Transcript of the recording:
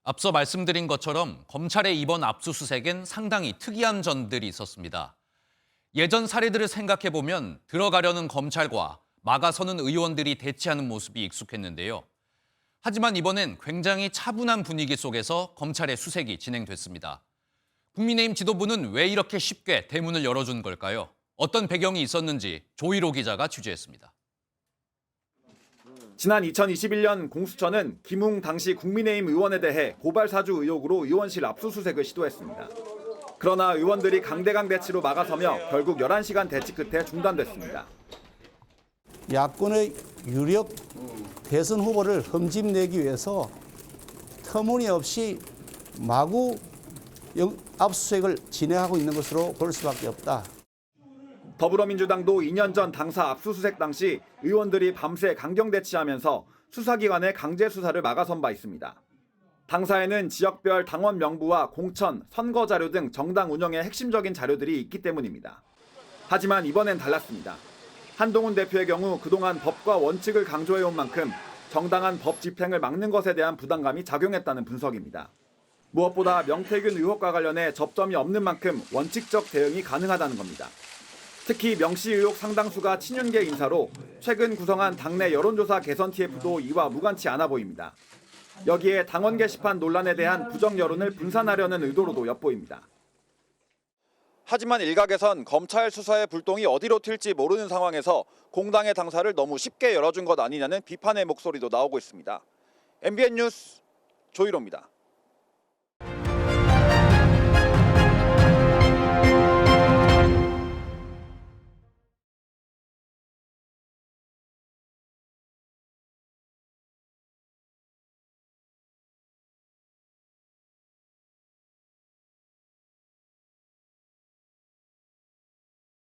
앞서 말씀드린 것처럼 검찰의 이번 압수수색엔 상당히 특이한 점들이 있었습니다. 예전 사례들을 생각해보면 들어가려는 검찰과 막아서는 의원들이 대치하는 모습이 익숙했는데요. 하지만 이번엔 굉장히 차분한 분위기 속에서 검찰의 수색이 진행됐습니다. 국민의힘 지도부는 왜 이렇게 쉽게 대문을 열어준 걸까요? 어떤 배경이 있었는지 조희로 기자가 취재했습니다. 지난 2021년 공수처는 김웅 당시 국민의힘 의원에 대해 고발 사주 의혹으로 의원실 압수수색을 시도했습니다. 그러나 의원들이 강대강 대치로 막아서며 결국 11시간 대치 끝에 중단됐습니다. 야권의 유력 대선 후보를 흠집내기 위해서 터무니없이 마구 압수수색을 진행하고 있는 것으로 볼 수밖에 없다. 더불어민주당도 2년 전 당사 압수수색 당시 의원들이 밤새 강경 대치하면서 수사기관의 강제 수사를 막아선 바 있습니다. 당사에는 지역별 당원 명부와 공천, 선거 자료 등 정당 운영의 핵심적인 자료들이 있기 때문입니다. 하지만 이번엔 달랐습니다. 한동훈 대표의 경우 그동안 법과 원칙을 강조해온 만큼 정당한 법 집행을 막는 것에 대한 부담감이 작용했다는 분석입니다. 무엇보다 명태균 의혹과 관련해 접점이 없는 만큼 원칙적 대응이 가능하다는 겁니다. 특히 명씨 의혹 상당수가 친윤계 인사로 최근 구성한 당내 여론조사 개선 TF도 이와 무관치 않아 보입니다. 여기에 당원 게시판 논란에 대한 부정 여론을 분산하려는 의도로도 엿보입니다. 하지만 일각에선 검찰 수사의 불똥이 어디로 튈지 모르는 상황에서 공당의 당사를 너무 쉽게 열어준 것 아니냐는 비판의 목소리도 나오고 있습니다. MBN 뉴스 조희로입니다.